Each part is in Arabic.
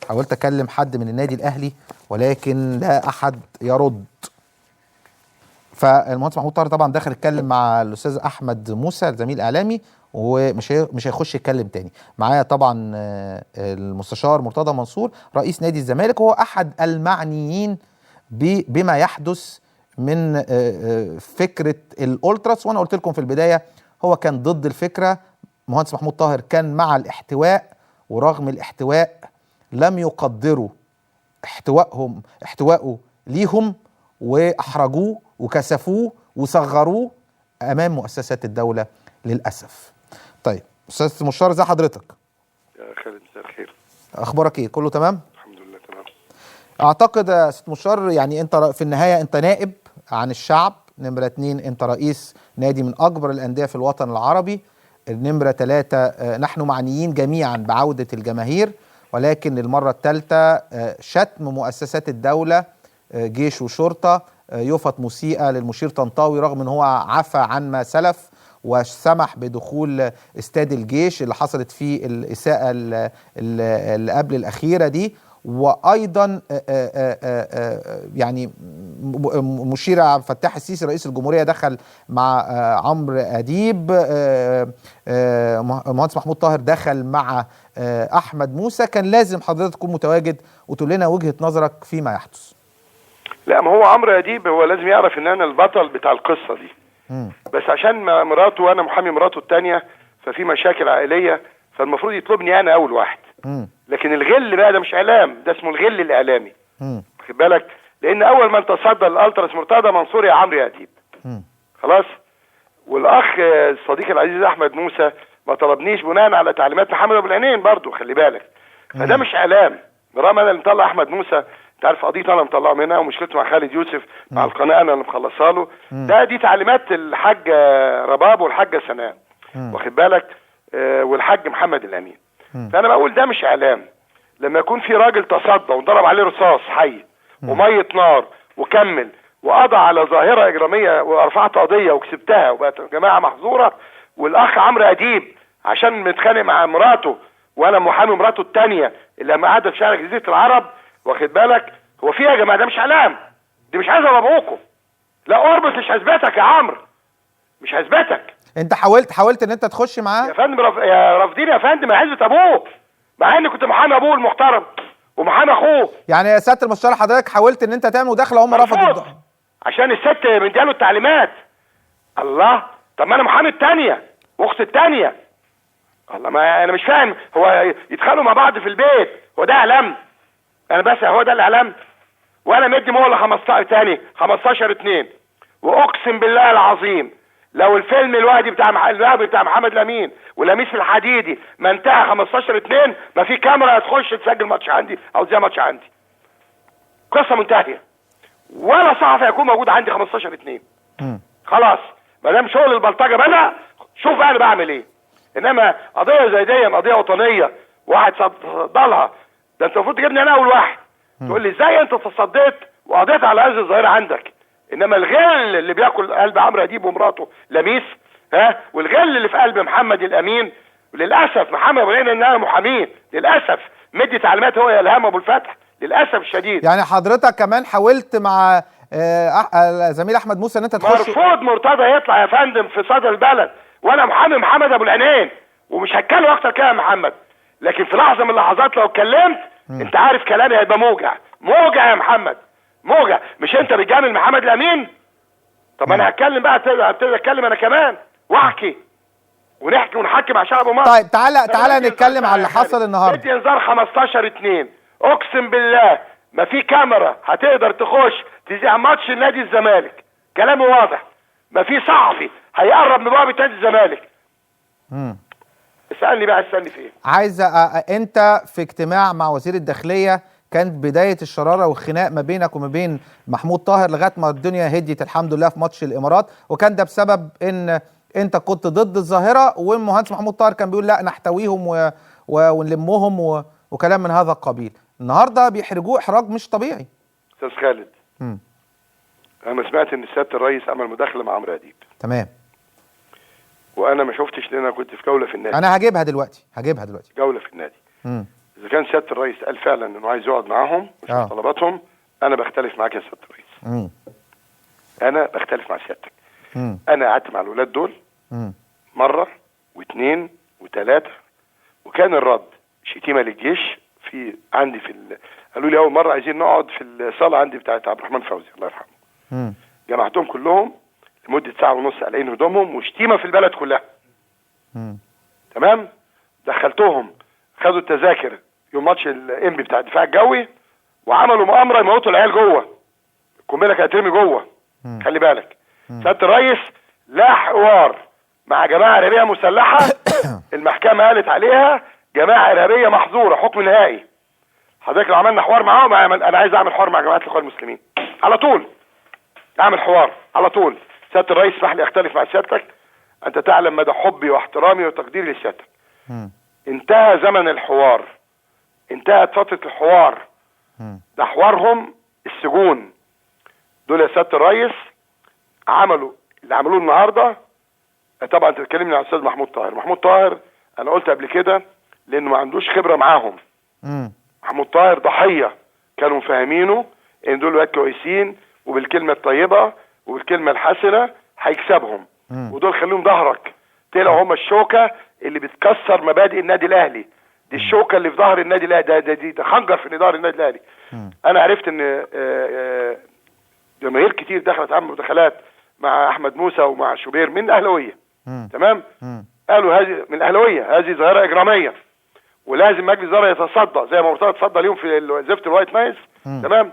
حاولت اكلم حد من النادي الاهلي ولكن لا احد يرد. فالمهندس محمود طاهر طبعا دخل اتكلم مع الاستاذ احمد موسى الزميل الاعلامي مش هيخش يتكلم تاني. معايا طبعا المستشار مرتضى منصور رئيس نادي الزمالك، وهو احد المعنيين بما يحدث من فكره الالتراس. وانا قلت لكم في البدايه هو كان ضد الفكره. مهندس محمود طاهر كان مع الاحتواء، ورغم الاحتواء لم يقدروا احتواءه ليهم، واحرجوه وكسفوه وصغروه امام مؤسسات الدوله للاسف. طيب استاذ مشار، ازي حضرتك؟ يا خالد مساء الخير. اخبارك ايه؟ كله تمام؟ الحمد لله تمام. اعتقد يا استاذ مشار يعني انت في النهايه انت نائب عن الشعب، نمره 2 انت رئيس نادي من اكبر الانديه في الوطن العربي، نمره 3 نحن معنيين جميعا بعوده الجماهير، ولكن للمره الثالثه شتم مؤسسات الدوله جيش وشرطه، يفط مسيئه للمشير طنطاوي رغم ان هو عفى عن ما سلف وسمح بدخول استاد الجيش اللي حصلت فيه الاساءه اللي قبل الاخيره دي. وايضا يعني مشير عبد الفتاح السيسي رئيس الجمهوريه دخل مع عمرو اديب، مهندس محمود طاهر دخل مع احمد موسى. كان لازم حضرتك تكون متواجد وتقول لنا وجهه نظرك فيما يحدث. لا، ما هو عمرو اديب هو لازم يعرف ان انا البطل بتاع القصه دي. بس عشان مراته وانا محامي مراته الثانيه ففي مشاكل عائليه، فالمفروض يطلبني انا اول واحد. لكن الغل بقى ده مش اعلام، ده اسمه الغل الاعلامي. واخد بالك؟ لان اول من تصدى الالتراس مرتضى منصور يا عمرو يا اديب. خلاص. والاخ الصديق العزيز احمد موسى ما طلبنيش بناء على تعليمات محمد ابو العينين برضه، خلي بالك. فده مش اعلام. برغم انا اللي مطلع احمد موسى، انت عارف قضيته انا مطلعه منها، ومشكلته مع خالد يوسف مع القناه انا اللي مخلصها له. دي تعليمات الحاج رباب والحاجه سناء. واخد بالك؟ والحاج محمد الامين. فانا بقول ده مش اعلام. لما يكون في راجل تصدى وضرب عليه رصاص حي وميه نار وكمل وقضى على ظاهره اجراميه ورفعت قضيه وكسبتها وبقت جماعه محظوره، والاخ عمرو اديب عشان متخانق مع مراته وانا محامي مراته الثانيه اللي لما قعدت في شارع جزيره العرب، واخد بالك؟ هو في يا جماعه؟ ده مش اعلام، دي مش عايز ابوكم. لا اربط، مش هثبتك يا عمرو، مش هثبتك. انت حاولت ان انت تخش معاه يا فندم؟ يا رافضين يا فندم، يا عزة ابوك، مع اني كنت محامي ابوه المحترم ومحامي اخوه. يعني يا سياده المستشار حضرتك حاولت ان انت تعمل مداخله هم رفضوا عشان الست مدياله التعليمات. الله، طب ما انا محامي الثانيه واخت الثانيه. الله، ما انا مش فاهم، هو يتخانقوا مع بعض في البيت هو ده اعلام؟ انا بس هو ده الاعلام؟ وانا مدي مهله 15 تاني 15/2، واقسم بالله العظيم لو الفيلم الوهدي بتاع محمد الامين ولميس الحديدي ما انتهى 15/2 ما في كاميرا هتخش تسجل ماتش عندي او زي ماتش عندي. قصه منتهيه. ولا صحفي هيكون موجود عندي 15/2. خلاص، ما دام شغل البلطجه بدا، شوف انا بعمل ايه. انما قضيه زي دي قضيه وطنيه واحد صدلها، ده انت المفروض تجيبني انا اول واحد. تقول لي ازاي انت تصديت وقضيت على هذه الظاهره عندك؟ انما الغل اللي بياكل قلب عمرو اديب ومراته لميس، والغل اللي في قلب محمد الامين، وللاسف محمد ابو العين انها محامين للاسف مدي تعليمات هو يا الهام ابو الفتح للاسف الشديد. يعني حضرتك كمان حاولت مع زميل احمد موسى ان انت تخش؟ مرفوض. مرتضى يطلع يا فندم في صدر البلد وانا محامي محمد ابو العينين، ومش هتكلم اكتر كده يا محمد. لكن في لحظه من اللحظات لو اتكلمت انت عارف كلامي هيبقى موجع يا محمد، موجع. مش انت بتجامل محمد الامين؟ طب انا هتكلم بقى، ابتدي اتكلم انا كمان واحكي ونحكي ونحكي مع شعب مصر. طيب تعالى نتكلم على اللي حصل النهارده. ادي انذار 15/2. اقسم بالله ما في كاميرا هتقدر تخش تذيع ماتش نادي الزمالك، كلامي واضح. ما في صحفي هيقرب من باب نادي الزمالك. اسالني بقى، اسالني في ايه؟ عايز انت في اجتماع مع وزير الداخليه كانت بدايه الشراره والخناق ما بينك وما بين محمود طاهر لغايه ما الدنيا هديت الحمد لله في ماتش الامارات، وكان ده بسبب ان انت كنت ضد الظاهره والمهندس محمود طاهر كان بيقول لا نحتويهم ونلمهم وكلام من هذا القبيل. النهارده بيحرجوه احراج مش طبيعي. استاذ خالد، انا سمعت ان سياده الرئيس عمل مداخله مع عمرو اديب. تمام. وانا ما شفتش، لان انا كنت في جوله في النادي. انا هجيبها دلوقتي جوله في النادي. اذا كان سياده الرئيس قال فعلا انه عايز يقعد معاهم ويشوف طلباتهم، انا بختلف معاك يا سياده الرئيس. انا بختلف مع سيادتك. انا قعدت مع الولاد دول مره واثنين وثلاثه، وكان الرد شتيمه للجيش. عندي قالوا لي اول مره عايزين نقعد في الصاله عندي بتاعت عبد الرحمن فوزي الله يرحمه. جمعتهم كلهم لمده ساعه ونص قلعين هدومهم وشتيمه في البلد كلها. تمام. دخلتهم خدوا التذاكر يوم ماتش الانبي بتاع الدفاع الجوي، وعملوا مؤامره يموتوا العيال جوه. القنبله كانت ترمي جوه. خلي بالك سياده الرئيس لا حوار مع جماعه ارهابيه مسلحه. المحكمه قالت عليها جماعه ارهابيه محظوره، حكم نهائي. حضرتك لو عملنا حوار معاهم، انا عايز اعمل حوار مع جماعه الاخوان المسلمين على طول، اعمل حوار على طول. سياده الرئيس اسمح لي اختلف مع سيادتك، انت تعلم مدى حبي واحترامي وتقديري لسيادتك. انتهى زمن الحوار، انتهت فتره الحوار. ده حوارهم السجون. دول يا سياده الرئيس عملوا اللي عملوه النهارده. طبعا انت بتكلمني عن الاستاذ محمود طاهر. محمود طاهر انا قلت قبل كده لانه ما عندوش خبره معاهم. محمود طاهر ضحيه، كانوا مفهمينه ان دول ولاد كويسين وبالكلمه الطيبه وبالكلمه الحسنه هيكسبهم، ودول خليهم ظهرك. طلعوا هم الشوكه اللي بتكسر مبادئ النادي الاهلي. دي الشوكه اللي في ظهر النادي الاهلي، ده خنجر في ظهر النادي الاهلي. انا عرفت ان جماهير كتير دخلت عمل مداخلات مع احمد موسى ومع شوبير من الاهلاويه. تمام. قالوا هذه من الاهلاويه، هذه ظاهره اجراميه ولازم مجلس الاداره يتصدى زي ما مرتضى اتصدى اليوم في زفت الوايت نايس. تمام.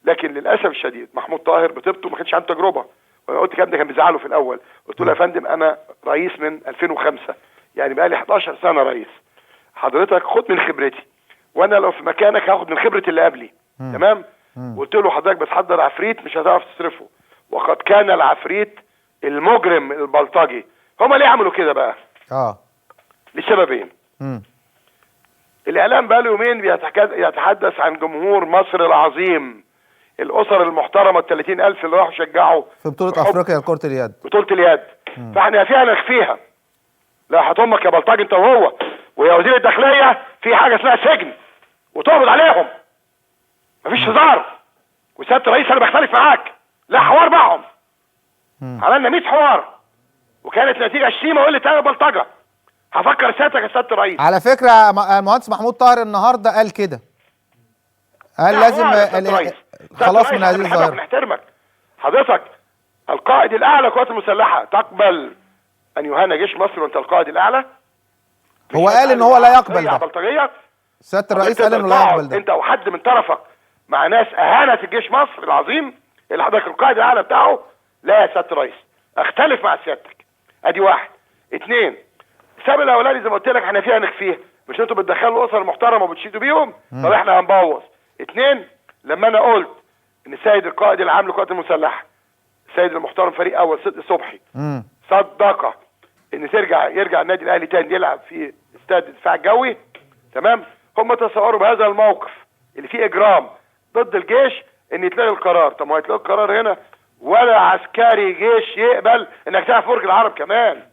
لكن للاسف الشديد محمود طاهر بطيبته ما كانش عنده تجربه. وانا قلت الكلام ده كان بيزعله في الاول. قلت له يا فندم انا رئيس من 2005، يعني بقى لي 11 سنه رئيس. حضرتك خد من خبرتي، وانا لو في مكانك هاخد من خبره اللي قبلي. تمام. قلت له حضرتك بتحضر عفريت مش هتعرف تصرفه، وقد كان العفريت المجرم البلطجي. هما ليه عملوا كده بقى؟ لسببين. الاعلام بقى له يومين يتحدث عن جمهور مصر العظيم، الاسر المحترمه ال30,000 اللي راحوا شجعوا في بطوله افريقيا لكره اليد. بطوله اليد. فاحنا فيها نخفيها. لا هتمك يا بلطجي انت وهو ويا وزير الداخليه، في حاجه اسمها سجن وتقبض عليهم. مفيش هزار. وسياده الرئيس انا بختلف معاك، لا حوار معهم. عملنا 100 حوار وكانت نتيجه شتيمه وقله تاني بلطجه. هفكر سيادتك يا سياده الرئيس. على فكره المهندس محمود طاهر النهارده قال كده، قال لازم خلاص من هذه الظاهره. نحترمك حضرتك. القائد الاعلى للقوات المسلحه تقبل ان يهان جيش مصر وانت القائد الاعلى؟ هو قال ان هو لا يقبل ده. بلطجيه. سياده الرئيس قال انه لا يقبل ده. انت او حد من طرفك مع ناس اهانت الجيش مصر العظيم اللي حضرتك القائد الاعلى بتاعه. لا يا سياده الرئيس اختلف مع سيادتك. ادي واحد. اتنين، السبب الاولاني زي ما قلت لك احنا فيها نخفيها، مش انتوا بتدخلوا اسر محترمه وبتشيدوا بيهم، طب احنا هنبوظ. اتنين، لما انا قلت ان السيد القائد العام للقوات المسلحه السيد المحترم فريق اول صدقي صبحي صدق ان يرجع النادي الاهلي تاني يلعب في استاد الدفاع الجوي. تمام. هم تصوروا بهذا الموقف اللي فيه اجرام ضد الجيش ان يتلغي القرار. طب ما يتلغي القرار هنا ولا عسكري جيش يقبل انك تلعب في برج العرب كمان.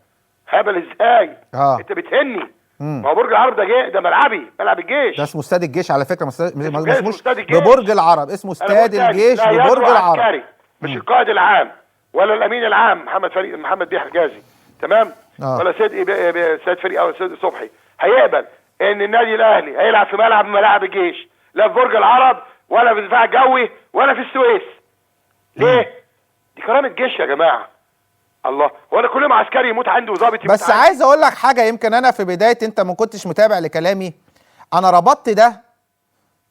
هبل ازاي؟ انت بتهني. ما هو برج العرب ده ملعبي، ملعب الجيش. ده اسمه استاد الجيش على فكره، ما اسموش ببرج العرب، اسمه استاد الجيش ببرج العرب. مش القائد العام ولا الامين العام محمد بيه حجازي. تمام. ولا سيد فريق او سيد صبحي هيقبل ان النادي الاهلي هيلعب في ملعب من ملاعب الجيش، لا في برج العرب ولا في الدفاع الجوي ولا في السويس. ليه؟ دي كرامه الجيش يا جماعه. الله، هو انا كل يوم عسكري يموت عندي وظابط يموت بس عايز اقول لك حاجه، يمكن انا في بدايه انت ما كنتش متابع لكلامي، انا ربطت ده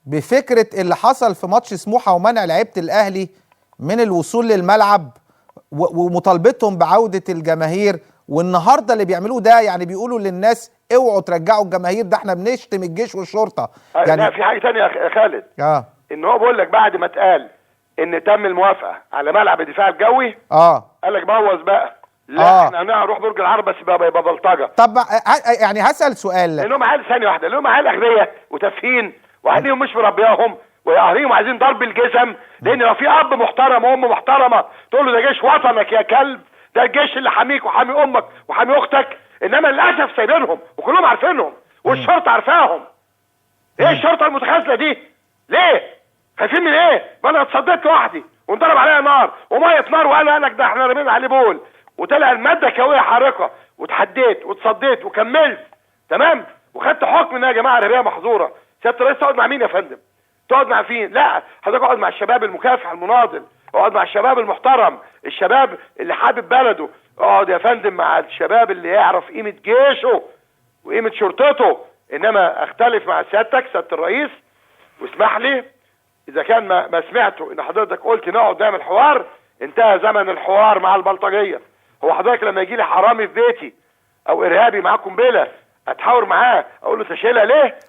بفكره اللي حصل في ماتش سموحه ومنع لعيبه الاهلي من الوصول للملعب ومطالبتهم بعوده الجماهير، والنهارده اللي بيعملوه ده يعني بيقولوا للناس اوعوا ترجعوا الجماهير، ده احنا بنشتم الجيش والشرطه. يعني لا في حاجه ثانيه يا خالد. ان هو بيقول لك بعد ما اتقال ان تم الموافقه على ملعب الدفاع الجوي قال لك بوظ بقى. لا احنا هنروح برج العرب بس يبقى بلطجه. طب يعني هسال سؤال، لانهم عيال ثانيه واحده، لانهم عيال اغبياء وتافهين واهاليهم مش مربياهم واهاليهم عايزين ضرب الجزم. لان لو في اب محترم وام محترمه تقول له ده جيش وطنك يا كلب، ده الجيش اللي حاميك وحامي امك وحامي اختك. انما للاسف سايبينهم وكلهم عارفينهم والشرطه عارفاهم. ايه الشرطه المتخاذله دي؟ ليه؟ خايفين من ايه؟ ما انا اتصديت لوحدي وانضرب عليا نار وميه نار وقال لك ده احنا رمينا عليه بول وطلع الماده كيماويه حارقه واتحديت واتصديت وكملت تمام وخدت حكم انها يا جماعه ارهابيه محظوره. سياده الرئيس تقعد مع مين يا فندم؟ تقعد مع فين؟ لا حضرتك اقعد مع الشباب المكافح المناضل، اقعد مع الشباب المحترم، الشباب اللي حابب بلده، اقعد يا فندم مع الشباب اللي يعرف قيمه جيشه وقيمه شرطته. انما اختلف مع سيادتك سياده الرئيس واسمح لي اذا كان ما سمعته ان حضرتك قلت نقعد نعمل حوار، انتهى زمن الحوار مع البلطجيه. هو حضرتك لما يجي لي حرامي في بيتي او ارهابي معاه قنبله اتحاور معاه اقول له تشيلها ليه؟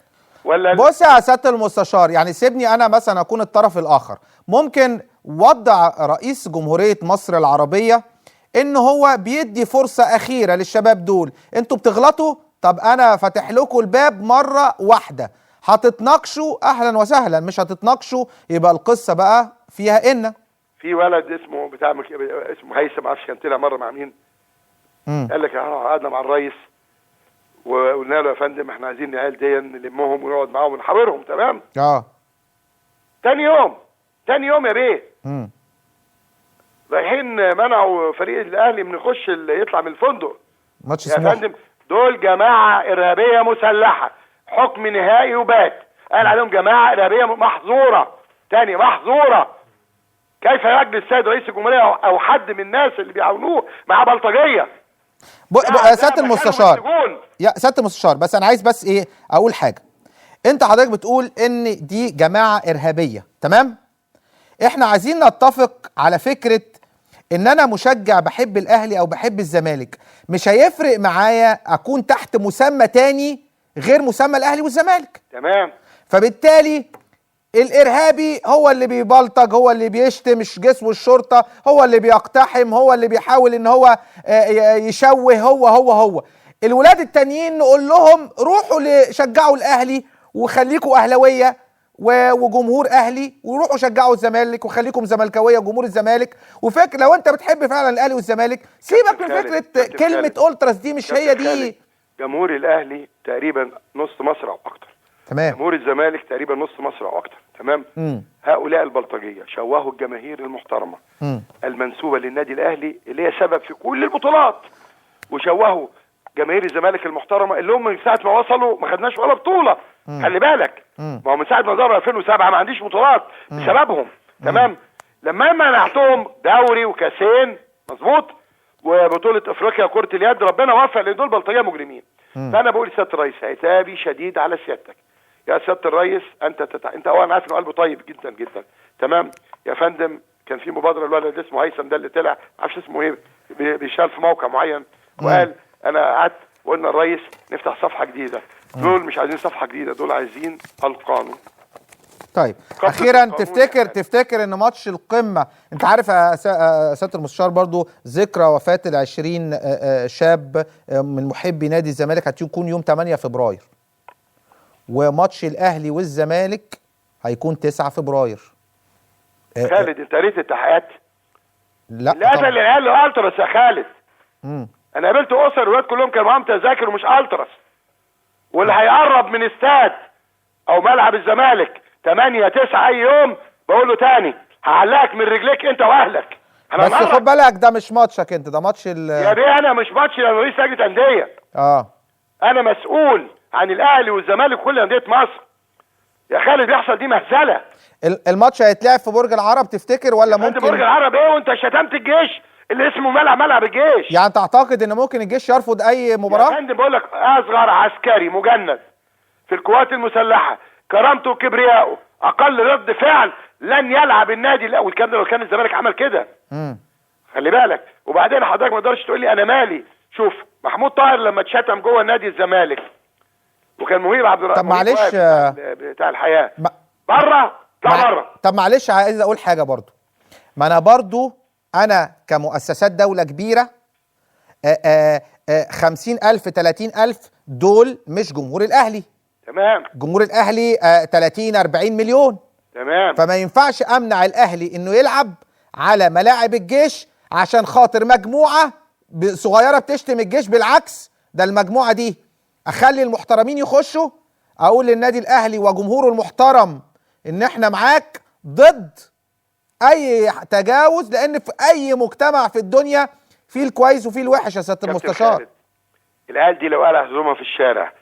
ولا بص يا سياده المستشار، يعني سيبني انا مثلا اكون الطرف الاخر. ممكن وضع رئيس جمهوريه مصر العربيه ان هو بيدي فرصه اخيره للشباب دول، انتوا بتغلطوا، طب انا فاتح لكم الباب مره واحده، هتتناقشوا اهلا وسهلا، مش هتتناقشوا يبقى القصه بقى فيها ان في ولد اسمه اسمه هيثم، ما اعرفش كان طلع مره مع مين، قال لك قعدنا مع الرئيس وقلنا له يا فندم احنا عايزين العيال دي نلمهم ونقعد معاهم ونحاورهم تمام. تاني يوم يا بيه رايحين منعوا فريق الاهلي من يخش يطلع من الفندق ماتش يا فندم. دول جماعه ارهابيه مسلحه، حكم نهائي وبات، قال عليهم جماعه ارهابيه محظوره. تاني محظوره. كيف يجلس السيد رئيس الجمهوريه او حد من الناس اللي بيعاونوه مع بلطجيه؟ يا سياده المستشار، يا سياده المستشار، بس انا عايز بس ايه اقول حاجه. انت حضرتك بتقول ان دي جماعه ارهابيه، تمام؟ احنا عايزين نتفق على فكره ان انا مشجع بحب الاهلي او بحب الزمالك، مش هيفرق معايا اكون تحت مسمى تاني غير مسمى الاهلي والزمالك. تمام. فبالتالي الارهابي هو اللي بيبلطج، هو اللي بيشتم جسم الشرطه، هو اللي بيقتحم، هو اللي بيحاول ان هو يشوه، هو الولاد التانيين نقول لهم روحوا شجعوا الاهلي وخليكوا اهلاويه وجمهور اهلي، وروحوا شجعوا الزمالك وخليكم زملكاويه وجمهور الزمالك. وفكر لو انت بتحب فعلا الاهلي والزمالك سيبك من فكره كلمه التراس دي، مش هي دي. جمهور الاهلي تقريبا نص مصر او اكتر، تمام. جمهور الزمالك تقريبا نص مصر او اكتر، تمام. هؤلاء البلطجيه شوهوا الجماهير المحترمه المنسوبه للنادي الاهلي اللي هي سبب في كل البطولات، وشوهوا جماهير الزمالك المحترمه اللي هم من ساعه ما وصلوا ما خدناش ولا بطوله. خلي بالك، ما هو من ساعه ما ظهروا 2007 ما عنديش بطولات بسببهم، تمام. لما منعتهم دوري وكاسين مظبوط وبطوله افريقيا كره اليد، ربنا وفق لان دول بلطجيه مجرمين. فانا بقول لسياده الرئيس عتابي شديد على سيادتك يا سياده الرئيس. انت اولا عارف انه قلبه طيب جدا جدا، تمام يا فندم. كان في مبادره الولد اسمه هيثم ده اللي طلع ما اعرفش اسمه ايه، بيشتغل في موقع معين وقال انا قعدت وقلنا الرئيس نفتح صفحه جديده. دول مش عايزين صفحه جديده، دول عايزين القانون. طيب اخيرا تفتكر ان ماتش القمه، انت عارف يا سياده المستشار برضو ذكرى وفاه ال20 شاب من محبي نادي الزمالك هتكون يوم 8 فبراير، وماتش الاهلي والزمالك هيكون 9 فبراير. خالد انت قريت التحقيقات؟ لا اللي قتل العيال التراس يا خالد. انا قابلت اسر الولاد كلهم كانوا معاهم تذاكر ومش التراس، واللي هيقرب من استاد او ملعب الزمالك 8 9 اي يوم بقول له تاني هعلقك من رجليك انت واهلك. بس خد بالك ده مش ماتشك انت، ده ماتش يا بيه. انا مش ماتشي، انا رئيس لجنه انديه. انا مسؤول عن الاهلي والزمالك وكل انديه مصر يا خالد. بيحصل دي مهزله. الماتش هيتلعب في برج العرب تفتكر ولا ممكن؟ برج العرب ايه وانت شتمت الجيش اللي اسمه ملعب الجيش؟ يعني تعتقد ان ممكن الجيش يرفض اي مباراه؟ يا فندم بقول لك اصغر عسكري مجند في القوات المسلحه كرامته وكبريائه اقل رد فعل لن يلعب النادي الاول. الكلام ده لو كان الزمالك عمل كده. خلي بالك. وبعدين حضرتك ما تقدرش تقول لي انا مالي. شوف محمود طاهر لما اتشتم جوه نادي الزمالك وكان مهيب عبد الرحمن طب معلش بتاع الحياه بره طلع بره. طب معلش عايز اقول حاجه برضو. ما انا برضو انا كمؤسسات دوله كبيره 50,000 30,000 دول مش جمهور الاهلي. تمام. جمهور الاهلي 30 40 مليون. تمام. فما ينفعش امنع الاهلي انه يلعب على ملاعب الجيش عشان خاطر مجموعه صغيره بتشتم الجيش. بالعكس، ده المجموعه دي اخلي المحترمين يخشوا اقول للنادي الاهلي وجمهوره المحترم ان احنا معاك ضد اي تجاوز، لان في اي مجتمع في الدنيا فيه الكويس وفيه الوحش يا سياده المستشار. العيال دي لو قال هزومها في الشارع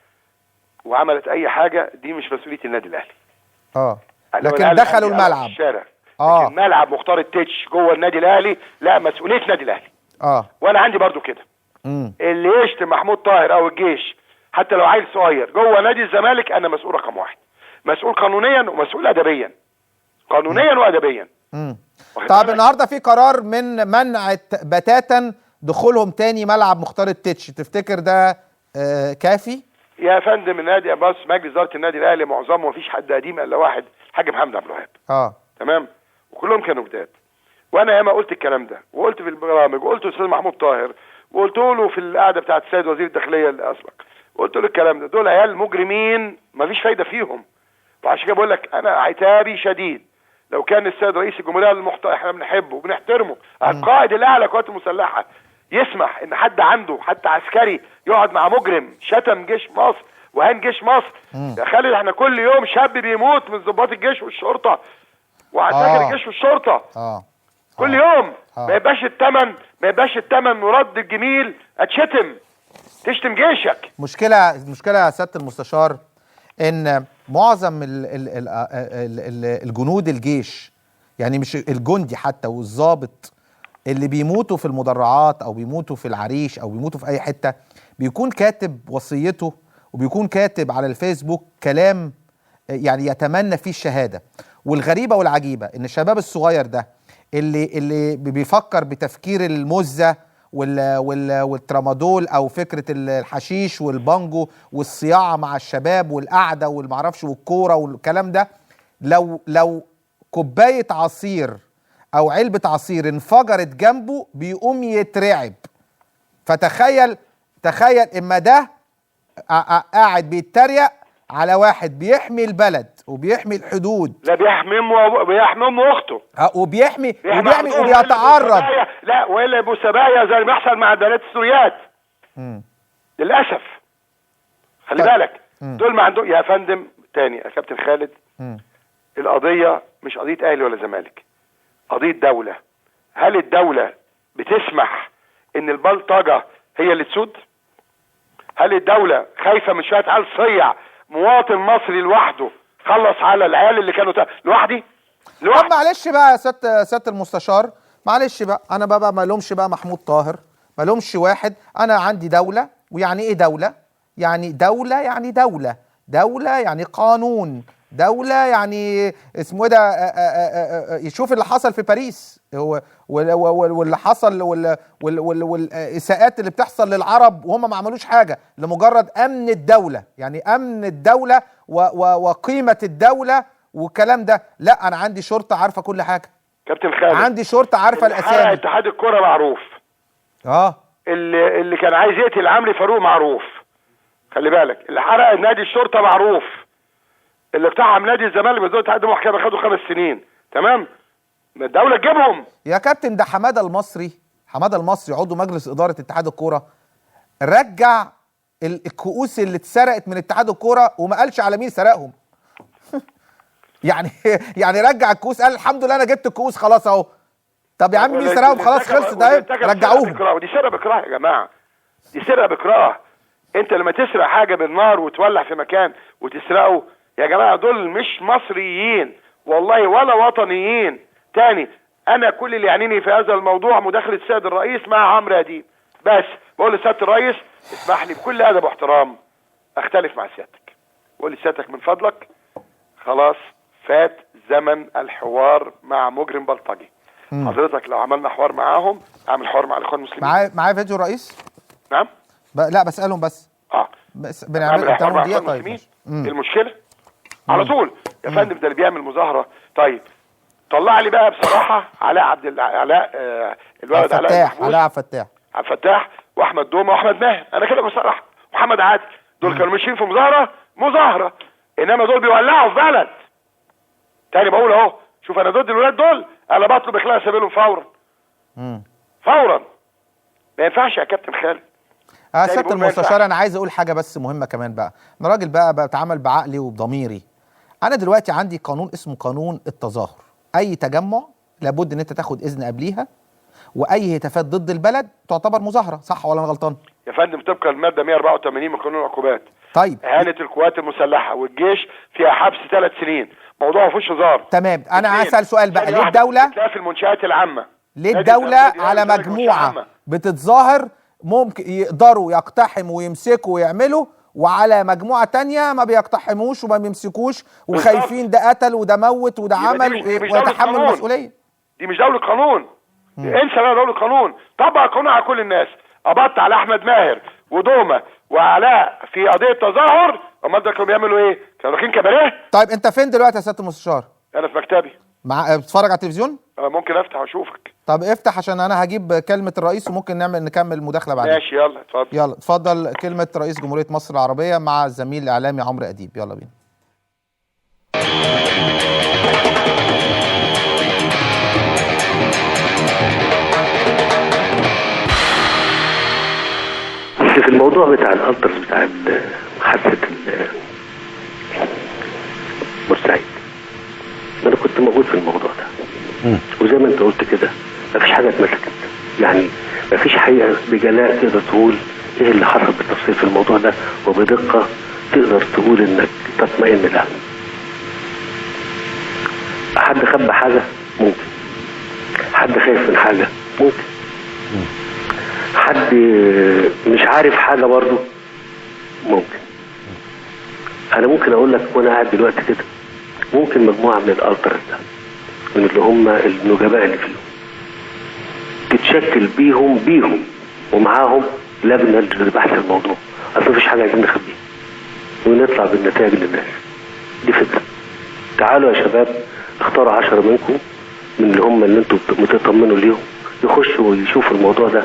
وعملت اي حاجه دي مش مسؤوليه النادي الاهلي. لكن دخلوا الملعب. الشارع. لكن ملعب مختار التتش جوه النادي الاهلي لا، مسؤوليه النادي الاهلي. وانا عندي برضو كده. اللي يشتم محمود طاهر او الجيش حتى لو عيل صغير جوه نادي الزمالك انا مسؤول رقم واحد، مسؤول قانونيا ومسؤول ادبيا. قانونيا وادبيا. طب النهارده في قرار من منع بتاتا دخولهم تاني ملعب مختار التتش، تفتكر ده كافي؟ يا فندم النادي بص، مجلس اداره النادي الاهلي معظمه مفيش حد قديم الا واحد، الحاج محمد عبد الوهاب. تمام؟ وكلهم كانوا جداد. وانا ياما قلت الكلام ده، وقلت في البرامج، وقلت للاستاذ محمود طاهر، وقلت له في القعده بتاعت السيد وزير الداخليه الاسبق، وقلت له الكلام ده، دول عيال مجرمين مفيش فايده فيهم. وعشان كده بقول لك انا عتابي شديد. لو كان السيد رئيس الجمهوريه احنا بنحبه وبنحترمه، القائد الاعلى للقوات المسلحه، يسمح ان حد عنده حتى عسكري يقعد مع مجرم شتم جيش مصر وهان جيش مصر؟ يا خالد احنا كل يوم شاب بيموت من ضباط الجيش والشرطه وعساكر الجيش والشرطه. كل يوم. ما يبقاش الثمن مرد الجميل اتشتم تشتم جيشك. مشكله يا سياده المستشار ان معظم الجنود الجيش، يعني مش الجندي حتى والضابط، اللي بيموتوا في المدرعات او بيموتوا في العريش او بيموتوا في اي حته، بيكون كاتب وصيته وبيكون كاتب على الفيسبوك كلام يعني يتمنى فيه الشهاده. والغريبه والعجيبه ان الشباب الصغير ده اللي بيفكر بتفكير المزه والترامادول او فكره الحشيش والبانجو والصياعه مع الشباب والقعده والمعرفش والكوره والكلام ده، لو كوبايه عصير او علبه عصير انفجرت جنبه بيقوم يترعب. فتخيل اما ده قاعد بيتريق على واحد بيحمي البلد وبيحمي الحدود، لا بيحمي امه واخته وبيحمي وبيتعرض، لا ولا ابو سبايا زي ما بيحصل مع بنات السوريات. للاسف خلي بالك دول ما عندهم يا فندم. تاني يا كابتن خالد، القضيه مش قضيه اهلي ولا زمالك، قضيه دوله. هل الدوله بتسمح ان البلطجه هي اللي تسود؟ هل الدوله خايفه من شويه عيال صيع مواطن مصري لوحده خلص على العيال اللي كانوا لوحدي؟ طب معلش بقى يا سياده المستشار، معلش بقى انا بقى ما لومش بقى محمود طاهر، ما لومش واحد. انا عندي دوله، ويعني ايه دوله؟ يعني دوله يعني قانون، دوله يعني اسمه ده يشوف اللي حصل في باريس واللي حصل والاساءات اللي بتحصل للعرب وهم ما عملوش حاجه، لمجرد امن الدوله، يعني امن الدوله وقيمه الدوله والكلام ده. لا انا عندي شرطه عارفه كل حاجه. كابتن خالد عندي شرطه عارفه الاسامي. اتحاد الكوره معروف. اللي كان عايز يقتل عمرو فاروق معروف. خلي بالك اللي حرق نادي الشرطه معروف. اللي اقتحم نادي الزمالك بدون اتحاد محكمه خدوا 5 سنين. تمام؟ ما الدوله تجيبهم يا كابتن. ده حماده المصري عضو مجلس اداره اتحاد الكوره رجع الكؤوس اللي اتسرقت من اتحاد الكوره وما قالش على مين سرقهم. يعني رجع الكؤوس، قال الحمد لله انا جبت الكؤوس خلاص اهو. طب يا عم مين سرقهم؟ خلاص خلصت ده، رجعوهم. ودي سرقه بإكراه يا جماعه، دي سرقه بإكراه. انت لما تسرق حاجه بالنار وتولع في مكان وتسرقه يا جماعه، دول مش مصريين والله ولا وطنيين. تاني، انا كل اللي يعنيني في هذا الموضوع مداخله السيد الرئيس مع عمرو اديب. بس بقول لسياده الرئيس اسمح لي بكل ادب واحترام اختلف مع سيادتك، بقول لسيادتك من فضلك خلاص فات زمن الحوار مع مجرم بلطجي. حضرتك لو عملنا حوار معاهم اعمل حوار مع الاخوان المسلمين. معايا فيديو الرئيس؟ نعم. لا بسالهم بس. بس بنعمل حوار مع الاخوان المسلمين. المشكله على طول يا فندم ده اللي بيعمل مظاهره. طيب طلع لي بقى بصراحه علاء الولد علاء عبد الفتاح واحمد دومه واحمد ماهر. انا كده بصراحه محمد عادل دول كانوا ماشيين في مظاهره، انما دول بيولعوا في بلد. تاني بقول اهو، شوف انا ضد الولاد دول، انا بطلب اخلاء سبيلهم فورا. فورا. ما ينفعش يا كابتن خالد. سياده المستشار، انا عايز اقول حاجه بس مهمه كمان بقى. انا راجل بقى بتعامل بعقلي وبضميري. انا دلوقتي عندي قانون اسمه قانون التظاهر. اي تجمع لابد ان انت تاخد اذن قبليها، واي هتافات ضد البلد تعتبر مظاهره، صح ولا انا غلطان؟ يا فندم طبقا الماده 184 من قانون العقوبات. طيب اهانه القوات المسلحه والجيش فيها حبس 3 سنين، موضوع ما فيهوش هزار. تمام. انا هسال سؤال بقى، ليه الدوله في المنشآت العامه، ليه الدوله على مجموعه بتتظاهر ممكن يقدروا يقتحموا ويمسكوا ويعملوا، وعلى مجموعه تانية ما بيقتحموش وما بيمسكوش وخايفين ده قتل وده موت وده عمل ويتحمل المسؤوليه؟ دي مش دوله قانون. انسى بقى دوله قانون. طبق القانون على كل الناس. قبضت على احمد ماهر ودومه وعلاء في قضيه تظاهر، امال ده كانوا بيعملوا ايه؟ كانوا رايحين كباريه. طيب انت فين دلوقتي يا سياده المستشار؟ انا في مكتبي. بتتفرج على التلفزيون؟ ممكن افتح واشوفك. طب افتح عشان انا هجيب كلمه الرئيس وممكن نكمل مداخله بعدين. ماشي يلا اتفضل. يلا اتفضل كلمه رئيس جمهوريه مصر العربيه مع الزميل الاعلامي عمرو اديب. يلا بينا. في الموضوع بتاع الالترز بتاع حادثه بورسعيد، انا كنت موجود في الموضوع ده. وزي ما انت قلت كده مفيش حاجه اتمسكت، يعني مفيش حقيقه بجلاء تقدر تقول ايه اللي حصل بالتفصيل في الموضوع ده، وبدقه تقدر تقول انك تطمئن لها. حد خبى حاجه ممكن، حد خايف من حاجه ممكن، حد مش عارف حاجه برضه ممكن. انا ممكن اقول لك وانا قاعد دلوقتي كده، ممكن مجموعه من الالترز ده من اللي هم النجباء اللي فيهم تتشكل بيهم ومعاهم لجنه لبحث الموضوع. اصل مفيش حاجه عايزين نخبيها ونطلع بالنتائج للناس. دي فكره. تعالوا يا شباب اختاروا 10 منكم من اللي هم اللي انتم متطمنوا ليهم يخشوا ويشوفوا الموضوع ده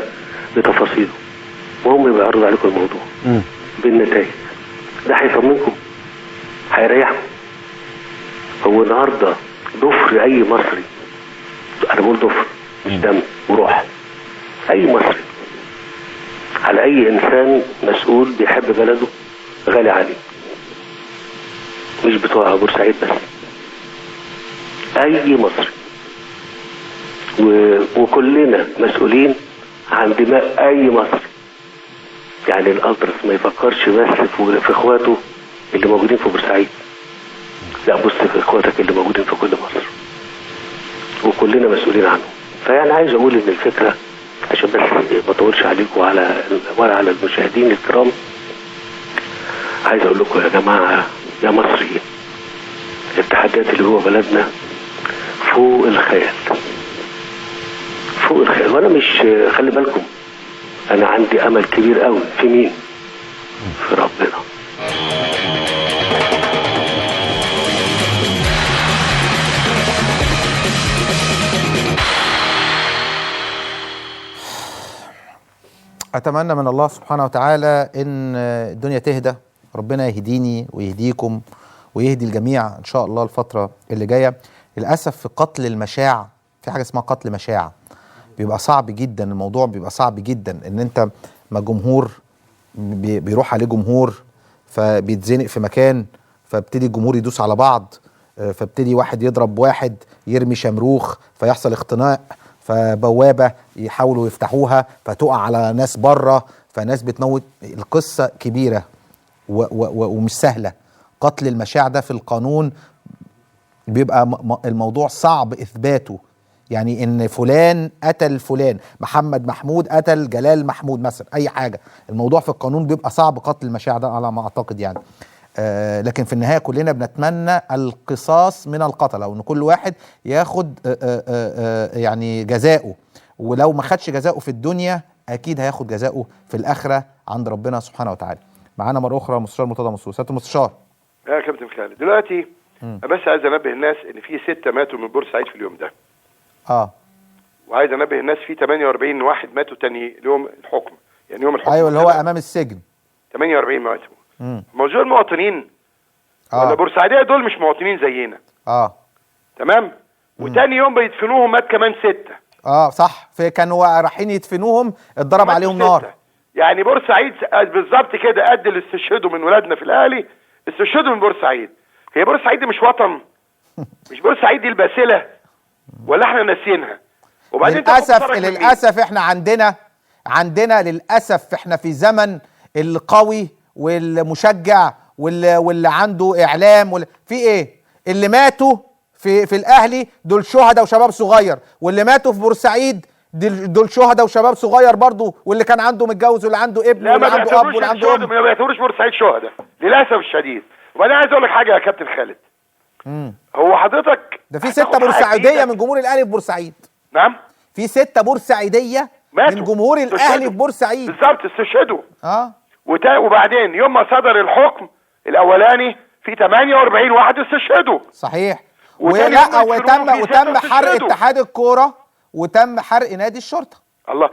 بتفاصيله، وهم يبقى يعرضوا عليكم الموضوع بالنتائج. ده هيطمنكم، هيريحكم. هو النهارده ضفر اي مصري، انا بقول ضفر مش دم وروح، اي مصري على اي انسان مسؤول بيحب بلده غالي عليه، مش بتوع بورسعيد بس، اي مصري. وكلنا مسؤولين عن دماء اي مصري. يعني الالترس ما يفكرش بس في اخواته اللي موجودين في بورسعيد، لا بص في اخواتك اللي موجودين في كل مصر، وكلنا مسؤولين عنهم. فيعني عايز اقول ان الفكره، عشان بس ما اطولش عليكم ولا على المشاهدين الكرام، عايز اقول لكم يا جماعه يا مصريين، التحديات اللي جوه بلدنا فوق الخيال، فوق الخيال. وانا مش، خلي بالكم انا عندي امل كبير قوي في مين؟ في ربنا. أتمنى من الله سبحانه وتعالى إن الدنيا تهدى، ربنا يهديني ويهديكم ويهدي الجميع إن شاء الله الفترة اللي جاية. للأسف في قتل المشاع في حاجة اسمها قتل مشاع، بيبقى صعب جدا. الموضوع بيبقى صعب جدا إن أنت ما جمهور بيروح عليه جمهور فبيتزنق في مكان، فابتدي الجمهور يدوس على بعض، فابتدي واحد يضرب واحد، يرمي شمروخ فيحصل اختناق، فبوابة يحاولوا يفتحوها فتقع على ناس بره، فناس بتموت. القصة كبيرة ومش سهلة. قتل المشاع ده في القانون بيبقى الموضوع صعب إثباته. يعني إن فلان قتل فلان، محمد محمود قتل جلال محمود مثلا، أي حاجة. الموضوع في القانون بيبقى صعب قتل المشاع ده على ما أعتقد يعني. لكن في النهاية كلنا بنتمنى القصاص من القتلة، وان كل واحد ياخد يعني جزاؤه، ولو ما خدش جزاؤه في الدنيا اكيد هياخد جزاؤه في الاخرة عند ربنا سبحانه وتعالى. معانا مرة اخرى مستشار مرتضى منصور. سيادة المستشار. يا كابتن خالد، دلوقتي بس عايز انبه الناس ان في 6 ماتوا من بورسعيد في اليوم ده. وعايز انبه الناس في 48 واحد ماتوا تاني يوم الحكم، يعني يوم الحكم. ايوه اللي هو امام السجن. 48 ماتوا. موضوع المواطنين ولا بورسعيدية دول مش مواطنين زينا. تمام. وتاني يوم بيدفنوهم مات كمان 6. صح. كانوا رايحين يدفنوهم اتضرب عليهم 6. نار. يعني بورسعيد بالظبط كده قد اللي استشهدوا من ولادنا في الاهلي استشهدوا من بورسعيد. هي بورسعيد دي مش وطن؟ مش بورسعيد دي الباسله ولا احنا ناسيينها؟ وبعدين للاسف احنا عندنا للاسف احنا في زمن القوي والمشجع واللي عنده اعلام في ايه؟ اللي ماتوا في الاهلي دول شهداء وشباب صغير، واللي ماتوا في بورسعيد دول شهداء وشباب صغير برضه، واللي كان عنده متجوز واللي عنده ابن واللي عنده اب واللي عنده ام. ما بيعتبروش بورسعيد شهداء للاسف الشديد. وبعدين عايز اقول لك حاجه يا كابتن خالد. هو حضرتك ده في 6 بورسعيديه من جمهور الاهلي في بورسعيد. نعم، في 6 بورسعيديه من جمهور الاهلي في بورسعيد بالظبط استشهدوا. وبعدين يوم ما صدر الحكم الاولاني في 48 واحد استشهدوا. صحيح. وتم حرق اتحاد الكوره وتم حرق نادي الشرطه. الله،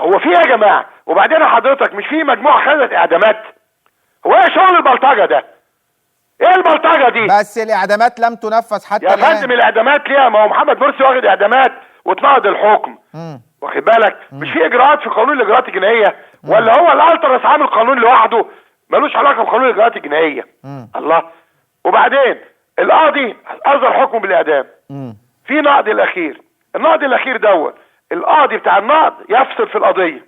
هو في ايه يا جماعه؟ وبعدين حضرتك مش في مجموعه خدت اعدامات؟ هو ايه شغل البلطجه ده؟ ايه البلطجه دي؟ بس الاعدامات لم تنفذ حتى الان يا فندم. الاعدامات ليه؟ ما هو محمد مرسي واخد اعدامات واتنقض الحكم. واخد بالك؟ مش في اجراءات في قانون الاجراءات الجنائيه؟ ولا هو الالتراس عامل قانون لوحده ملوش علاقه بقانون الاجراءات الجنائيه؟ الله. وبعدين القاضي اصدر حكم بالاعدام. في نقض الاخير. النقض الاخير دوت القاضي بتاع النقض يفصل في القضيه،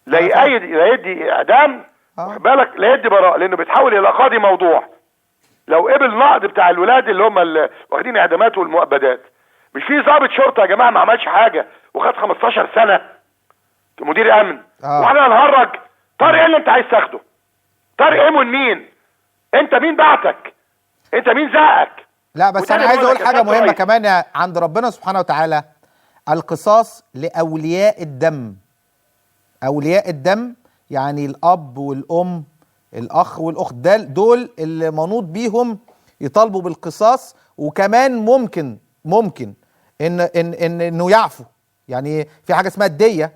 لا يأيد لا يدي اعدام، واخد بالك، لا يدي براءه، لانه بيتحول الى قاضي موضوع. لو قبل النقض بتاع الولاد اللي هم اللي واخدين اعدامات والمؤبدات. مش في ضابط شرطه يا جماعه ما عملش حاجه وخد 15 سنه كمدير امن واحنا هنهرج؟ طارق ايه اللي انت عايز تاخده؟ طارق ايه من مين؟ انت مين بعتك؟ انت مين زقك؟ لا بس انا عايز اقول حاجه مهمه كمان عند ربنا سبحانه وتعالى. القصاص لاولياء الدم. اولياء الدم يعني الاب والام، الاخ والاخت، دول اللي منوط بيهم يطالبوا بالقصاص. وكمان ممكن انه يعفو. يعني في حاجه اسمها الديه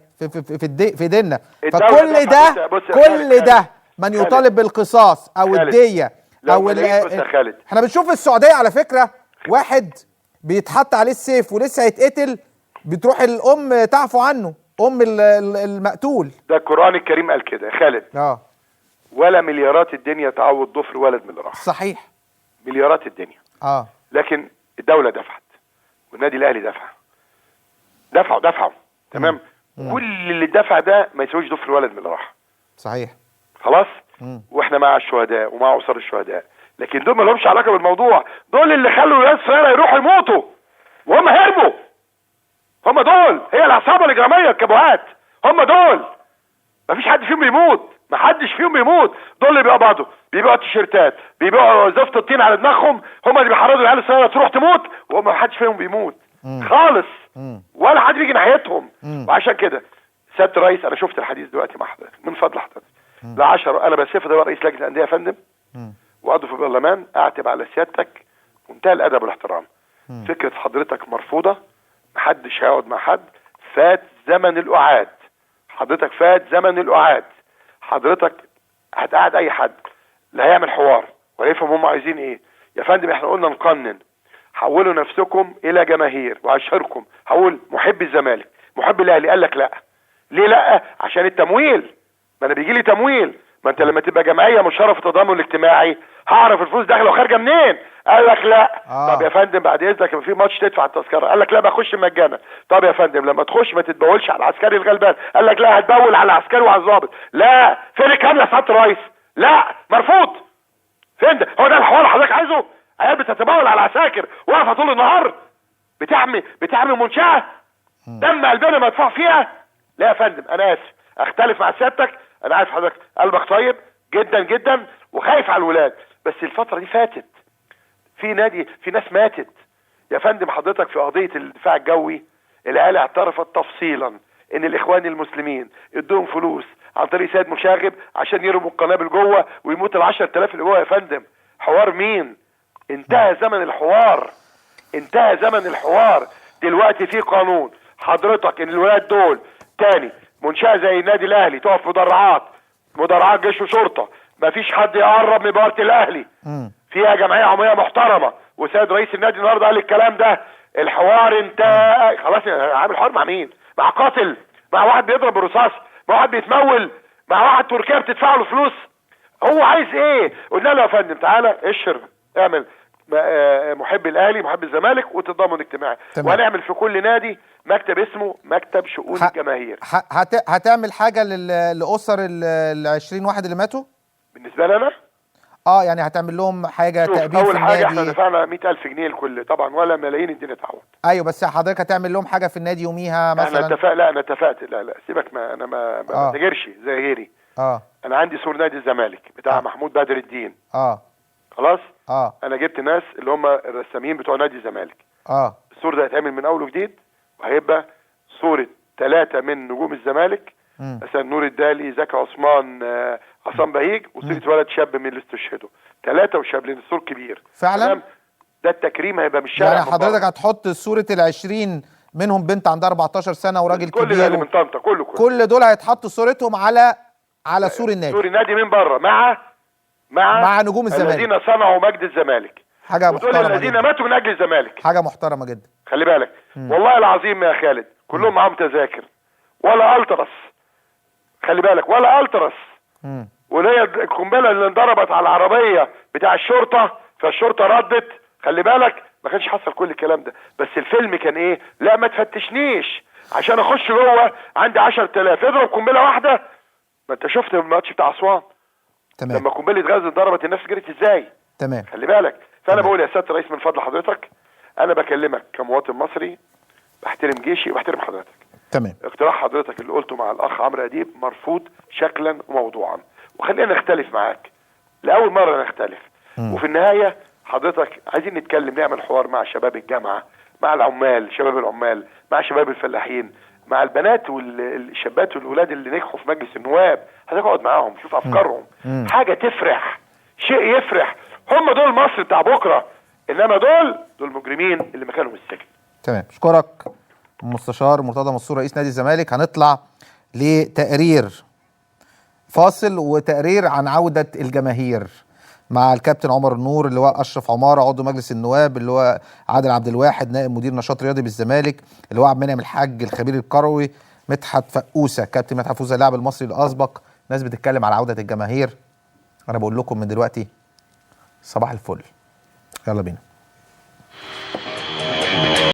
في ديننا. فكل ده من يطالب بالقصاص او الديه او احنا بنشوف في السعوديه على فكره واحد بيتحط عليه السيف ولسه هيتقتل، بتروح الام تعفو عنه، ام المقتول. ده القرآن الكريم قال كده يا خالد. ولا مليارات الدنيا تعوض ضفر ولد من اللي راح. صحيح. مليارات الدنيا. لكن الدولة دفعت والنادي الاهلي دفعوا تمام. كل اللي دفع ده ما يسويش ضفر ولد من اللي راح. صحيح. خلاص. واحنا مع الشهداء ومع اسر الشهداء، لكن دول ما لهمش علاقه بالموضوع. دول اللي خلوا الناس صغيره يروحوا يموتوا وهم هربوا. هم دول هي العصابه الاجراميه الكابوهات. هم دول ما فيش حد فيهم بيموت، ما حدش فيهم بيموت. دول اللي بيقبضوا، بيبيعوا تيشيرتات، بيبيعوا زفت الطين على دماغهم. هم اللي بيحرضوا العيال الصغيره تروح تموت وهم ما حدش فيهم بيموت خالص. ولا حد بيجي ناحيتهم. وعشان كده سياده الرئيس، انا شفت الحديث دلوقتي مع حضرتك، من فضل حضرتك لا 10 انا بصفه ده رئيس لجنه الانديه يا فندم وعضو في البرلمان، اعتب على سيادتك منتهى الادب والاحترام. فكره حضرتك مرفوضه، محدش هيقعد مع حد. فات زمن القعاد. حضرتك فات زمن القعاد. حضرتك هتقعد اي حد لا هيعمل حوار ولا يفهم هم عايزين ايه. يا فندم احنا قلنا نقنن، حولوا نفسكم الى جماهير واشهركم. هقول محب الزمالك محب الاهلي، قال لك لا. ليه لا؟ عشان التمويل. ما انا بيجي لي تمويل. ما انت لما تبقى جمعيه مشرفه في التضامن الاجتماعي هعرف الفلوس داخله وخارجه منين. قال لك لا. طب يا فندم بعد اذنك في ماتش تدفع التذكره. قال لك لا بخش مجانا. طب يا فندم لما تخش ما تتبولش على العسكري الغلبان. قال لك لا هتبول على العسكري وعلى الضابط. لا فين الكلام يا سعاده الرئيس؟ لا مرفوض. فين ده؟ هو ده الحوار حضرتك عايزه؟ عيال بتتبول على العساكر واقفه طول النهار بتحمي منشاه دم قلبنا مدفوع فيها. لا يا فندم انا اسف، اختلف مع سيادتك. انا عارف حضرتك قلبك طيب جدا جدا وخايف على الولاد، بس الفتره دي فاتت. في ناس ماتت يا فندم. حضرتك في قضيه الدفاع الجوي العيال اعترفت تفصيلا ان الاخوان المسلمين ادوهم فلوس عن طريق سيد مشاغب عشان يرموا القنابل جوه ويموت ال10,000 اللي جوه. يا فندم حوار مين؟ انتهى زمن الحوار. انتهى زمن الحوار. دلوقتي في قانون حضرتك ان الولاد دول تاني منشأة زي النادي الاهلي تقف مدرعات جيش وشرطه، مفيش حد يقرب من بوابه الاهلي. فيها جمعيه عموميه محترمه وسيد رئيس النادي النهارده قال الكلام ده. الحوار انتهى خلاص. عامل حوار مع مين؟ مع قاتل؟ مع واحد بيضرب بالرصاص؟ ما واحد بيتمول مع واحد تركيا بتدفع له فلوس، هو عايز ايه؟ قلنا له يا فندم تعالى اشر اعمل محب الاهلي محب الزمالك وتضامن اجتماعي، وهنعمل في كل نادي مكتب اسمه مكتب شؤون الجماهير. هتعمل حاجه لاسر ال 20 واحد اللي ماتوا؟ بالنسبه لي انا يعني هتعمل لهم حاجه تأبين اول في حاجه النادي. احنا دفعنا 100,000 جنيه الكل طبعا، ولا ملايين الدنيا تعوض. ايوه بس حضرتك هتعمل لهم حاجه في النادي يوميها مثلا؟ انا اتفقت. لا سيبك، ما انا ما بتاجرش زي غيري. انا عندي سور نادي الزمالك بتاع محمود بدر الدين. خلاص. انا جبت ناس اللي هم الرسامين بتوع نادي الزمالك. السور ده هيتعمل من اول وجديد، وهيبقى صورة 3 من نجوم الزمالك، مثلا نور الدالي، زكي عثمان، عصام بهيج، وصورة ولد شاب من اللي استشهدوا. 3 وشاب، لان السور كبير فعلا. ده التكريم هيبقى من الشارع. يعني حضرتك هتحط صورة ال20 منهم بنت عندها 14 سنة وراجل كبير، كل اللي من طنطا كل دول هيتحط صورتهم على سور النادي، سور النادي من بره مع نجوم الزمالك الذين صنعوا مجد الزمالك، حاجة محترمة ودول الذين ماتوا من اجل الزمالك. حاجة محترمة جدا. خلي بالك والله العظيم يا خالد، كلهم معاهم تذاكر ولا الترس، خلي بالك، ولا الترس. وهي القنبله اللي انضربت على العربيه بتاع الشرطه، فالشرطه ردت، خلي بالك، ما كانش حصل كل الكلام ده. بس الفيلم كان ايه؟ لا ما تفتشنيش عشان اخش جوه عندي 10,000 اضرب قنبله واحده. ما انت شفت الماتش بتاع اسوان، تمام، لما قنبله غاز اتضربت الناس جريت ازاي؟ تمام، خلي بالك. فانا بقول يا سياده الرئيس من فضل حضرتك، انا بكلمك كمواطن مصري، بحترم جيشي وبحترم حضرتك. تمام. اقتراح حضرتك اللي قلته مع الاخ عمرو اديب مرفوض شكلا وموضوعا، وخلينا نختلف معاك لاول مره نختلف. وفي النهايه حضرتك عايزين نتكلم، نعمل حوار مع شباب الجامعه، مع العمال، شباب العمال، مع شباب الفلاحين، مع البنات والشابات والولاد اللي نجحوا في مجلس النواب. هتقعد معاهم شوف افكارهم، حاجه تفرح، شيء يفرح. هم دول مصر بتاع بكره، انما دول مجرمين اللي مكانهم السجن. تمام. اشكرك المستشار مرتضى منصور رئيس نادي الزمالك. هنطلع لتقرير فاصل وتقرير عن عودة الجماهير مع الكابتن عمر النور، اللي هو أشرف عمارة عضو مجلس النواب، اللي هو عادل عبد الواحد نائب مدير نشاط رياضي بالزمالك، اللي هو عبد المنعم الحاج الخبير الكروي، مدحت فقوسة كابتن مدحت فقوسة اللاعب المصري الأسبق. ناس بتتكلم على عودة الجماهير. أنا بقول لكم من دلوقتي صباح الفل، يلا بينا.